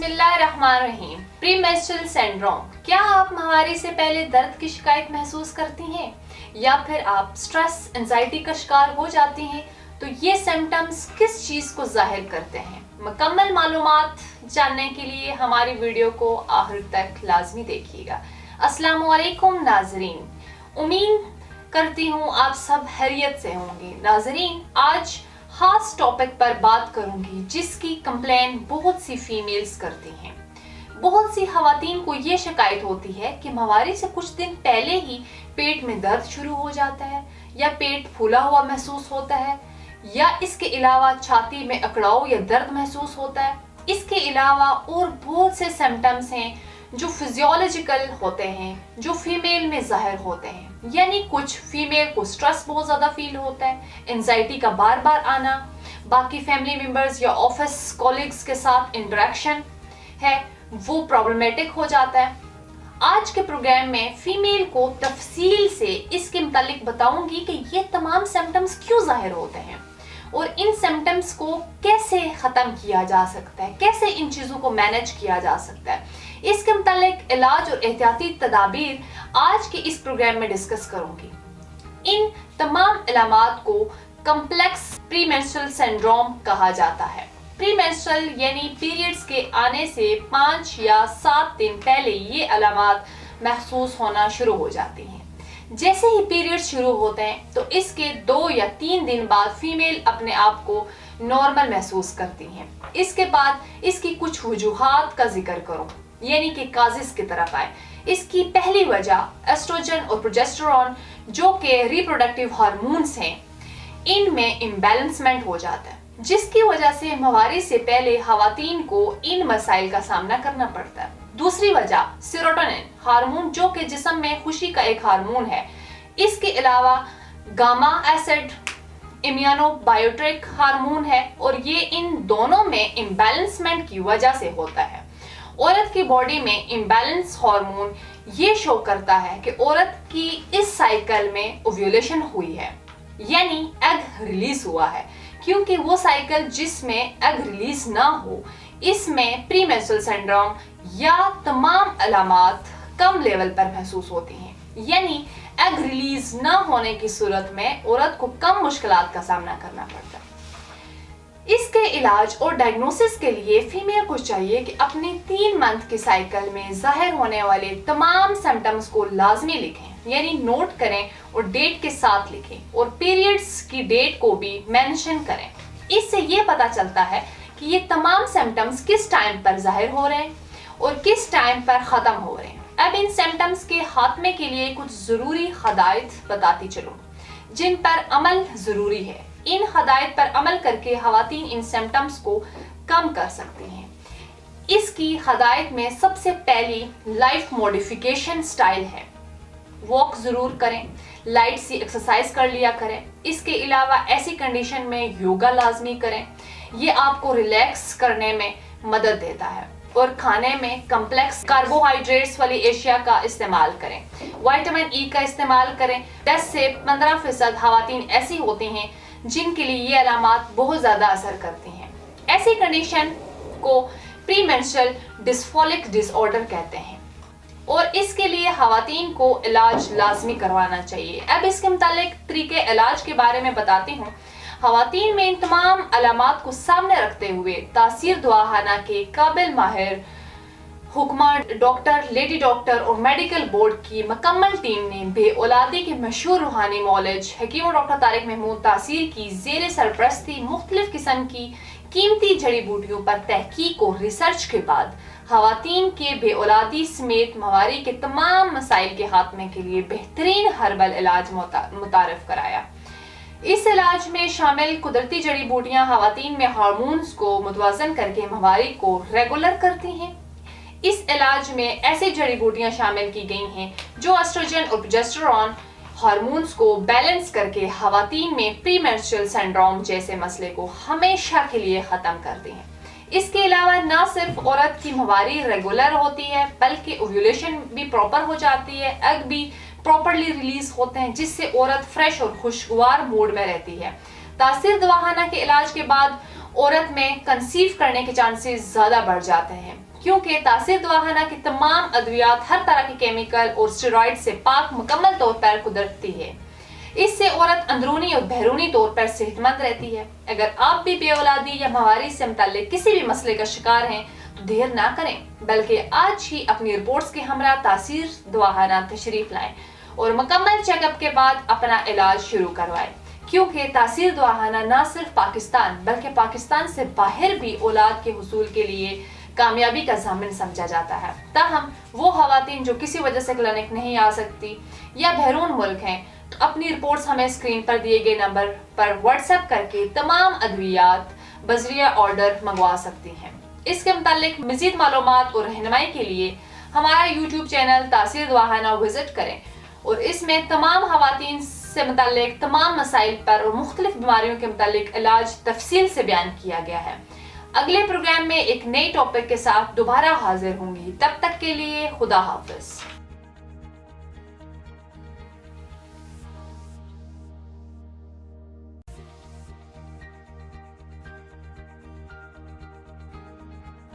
बिस्मिल्लाहिर्रहमानिर्रहीम। Pre menstrual syndrome, क्या आप माहवारी से पहले दर्द की शिकायत महसूस करती हैं या फिर आप स्ट्रेस एंजाइटी का शिकार हो जाती हैं? तो ये सिम्टम्स किस चीज़ को जाहिर करते हैं? मुकम्मल मालूमात जानने के लिए हमारी वीडियो को आखिर तक लाजमी देखिएगा। अस्सलामु अलैकुम नाजरीन, उम्मीद करती हूँ आप सब खैरियत से होंगे। नाजरीन, आज खास टॉपिक पर बात करूंगी जिसकी कंप्लेन बहुत सी फीमेल्स करती हैं। बहुत सी खवातीन को ये शिकायत होती है कि माहवारी से कुछ दिन पहले ही पेट में दर्द शुरू हो जाता है या पेट फूला हुआ महसूस होता है या इसके अलावा छाती में अकड़ाव या दर्द महसूस होता है। इसके अलावा और बहुत से सिम्टम्स हैं जो फिजियोलॉजिकल होते हैं, जो फीमेल में जाहिर होते हैं। यानी कुछ फीमेल को स्ट्रेस बहुत ज़्यादा फील होता है, एंजाइटी का बार बार आना, बाकी फैमिली मेम्बर्स या ऑफिस कॉलीग्स के साथ इंटरेक्शन है वो प्रॉब्लमेटिक हो जाता है। आज के प्रोग्राम में फीमेल को तफसील से इसके मुतालिक बताऊंगी कि ये तमाम सिम्टम्स क्यों जाहिर होते हैं और इन सिम्टम्स को कैसे ख़त्म किया जा सकता है, कैसे इन चीज़ों को मैनेज किया जा सकता है। इसके मुतालिक इलाज और एहतियाती तदाबीर आज के इस प्रोग्राम में डिस्कस करूंगी। इन तमाम अलामात को कम्प्लेक्स प्री मेंस्ट्रुअल सिंड्रोम कहा जाता है। प्री मेंस्ट्रुअल यानी पीरियड्स के आने से 5 या 7 दिन पहले ये अलामात महसूस होना शुरू हो जाती हैं। जैसे ही पीरियड्स शुरू होते हैं तो इसके 2 या 3 दिन बाद फीमेल अपने आप को नॉर्मल महसूस करती हैं। इसके बाद इसकी कुछ वजूहात का जिक्र करूं, यानी कि काजिज की तरफ आए। इसकी पहली वजह एस्ट्रोजन और प्रोजेस्टेरॉन जो कि रिप्रोडक्टिव हार्मोन्स हैं, इनमें इम्बैलेंसमेंट हो जाता है, जिसकी वजह से माहवारी से पहले खवातीन को इन मसाइल का सामना करना पड़ता है। दूसरी वजह सेरोटोनिन हार्मोन जो कि जिस्म में खुशी का एक हार्मोन है। इसके अलावा गामा एसिड इम्यूनोबायोटिक हार्मोन है और ये इन दोनों में इम्बैलेंसमेंट की वजह से होता है। औरत की बॉडी में इम्बैलेंस हार्मोन ये शो करता है कि औरत की इस साइकिल में ओव्यूलेशन हुई है, यानी एग रिलीज हुआ है। क्योंकि वो साइकिल जिसमें एग रिलीज ना हो, इसमें प्री मेंस्ट्रुअल सिंड्रोम या तमाम अलामात कम लेवल पर महसूस होती हैं। यानी एग रिलीज ना होने की सूरत में औरत को कम मुश्किलात का सामना करना पड़ता है। इसके इलाज और डायग्नोसिस के लिए फीमेल को चाहिए कि अपनी 3 मंथ की साइकिल में जाहिर होने वाले तमाम सिम्टम्स को लाजमी लिखें, यानी नोट करें और डेट के साथ लिखें और पीरियड्स की डेट को भी मेंशन करें। इससे ये पता चलता है कि ये तमाम सिम्टम्स किस टाइम पर जाहिर हो रहे हैं और किस टाइम पर ख़त्म हो रहे हैं। अब इन सिम्टम्स के खात्मे के लिए कुछ ज़रूरी हदायत बताती चलूँ जिन पर अमल ज़रूरी है। इन हदायत पर अमल करके खवातीन इन सिम्टम्स को कम कर सकती हैं। इसकी हदायत में सबसे पहली लाइफ मॉडिफिकेशन स्टाइल है। वॉक ज़रूर करें, लाइट सी एक्सरसाइज कर लिया करें। इसके अलावा ऐसी कंडीशन में योगा लाजमी करें, ये आपको रिलैक्स करने में मदद देता है। और खाने में कम्प्लेक्स कार्बोहाइड्रेट्स वाली एशिया का इस्तेमाल करें, विटामिन ई का इस्तेमाल करें। 10 से 15% खवातीन ऐसी होती हैं जिनके लिए ये अलामात बहुत ज़्यादा असर करती हैं। ऐसी कंडीशन को प्री मेंस्ट्रुअल डिस्फोलिक डिसऑर्डर कहते हैं और इसके लिए खवातीन को इलाज लाजमी करवाना चाहिए। अब इसके मुतालिक तरीके इलाज के बारे में बताती हूँ। खवातीन में इन तमाम अलामात को सामने रखते हुए तासीर दवाखाना के काबिल माहिर हुक्मा डॉक्टर, लेडी डॉक्टर और मेडिकल बोर्ड की मुकम्मल टीम ने बेऔलादी के मशहूर रूहानी मौलज हकीम डॉक्टर तारिक महमूद तासीर की ज़ेर सरपरस्ती मुख्तलिफ किस्म की कीमती जड़ी बूटियों पर तहकीक और रिसर्च के बाद खवातीन के बेऔलादी समेत माहवारी के तमाम मसाइल के खात्मे के लिए बेहतरीन हर्बल इलाज मुतारफ कराया। इस इलाज में शामिल कुदरती जड़ी बूटियां खवातीन में हार्मोन्स को मुतवाजन करके माहवारी को रेगुलर करती हैं। इस इलाज में ऐसी जड़ी बूटियां शामिल की गई हैं जो एस्ट्रोजन और प्रोजेस्टेरॉन हार्मोन्स को बैलेंस करके खवातीन में प्री मेंस्ट्रुअल सिंड्रोम जैसे मसले को हमेशा के लिए ख़त्म करती हैं। इसके अलावा न सिर्फ औरत की माहवारी रेगुलर होती है बल्कि ओव्यूलेशन भी प्रॉपर हो जाती है, एग भी प्रॉपरली रिलीज होते हैं, जिससे औरत फ्रेश और खुशगवार मूड में रहती है। तासीर दवाखाना के इलाज के बाद औरत में कंसीव करने के चांसेस ज़्यादा बढ़ जाते हैं کیونکہ تاثیر دواخانہ کی تمام ادویات ہر طرح کے کیمیکل اور اسٹیرائڈ سے پاک مکمل طور پر قدرتی ہے۔ اس سے عورت اندرونی اور بیرونی طور پر صحت مند رہتی ہے۔ اگر آپ بھی بے اولادی یا ماہواری سے متعلق کسی بھی مسئلے کا شکار ہیں تو دیر نہ کریں، بلکہ آج ہی اپنی رپورٹس کے ہمراہ تاثیر دواخانہ تشریف لائیں اور مکمل چیک اپ کے بعد اپنا علاج شروع کروائیں، کیونکہ تاثیر دواخانہ نہ صرف پاکستان بلکہ پاکستان سے باہر بھی اولاد کے حصول کے لیے کامیابی کا ضامن سمجھا جاتا ہے۔ تاہم وہ خواتین جو کسی وجہ سے کلینک نہیں آ سکتی یا بیرون ملک ہیں تو اپنی رپورٹس ہمیں اسکرین پر دیے گئے نمبر پر واٹس ایپ کر کے تمام ادویات بذریعہ آرڈر منگوا سکتی ہیں۔ اس کے متعلق مزید معلومات اور رہنمائی کے لیے ہمارا یوٹیوب چینل تاثیر دواخانہ وزٹ کریں، اور اس میں تمام خواتین سے متعلق تمام مسائل پر اور مختلف بیماریوں کے متعلق علاج تفصیل سے بیان کیا گیا ہے۔ اگلے پروگرام میں ایک نئی ٹاپک کے ساتھ دوبارہ حاضر ہوں گی، تب تک کے لیے خدا حافظ۔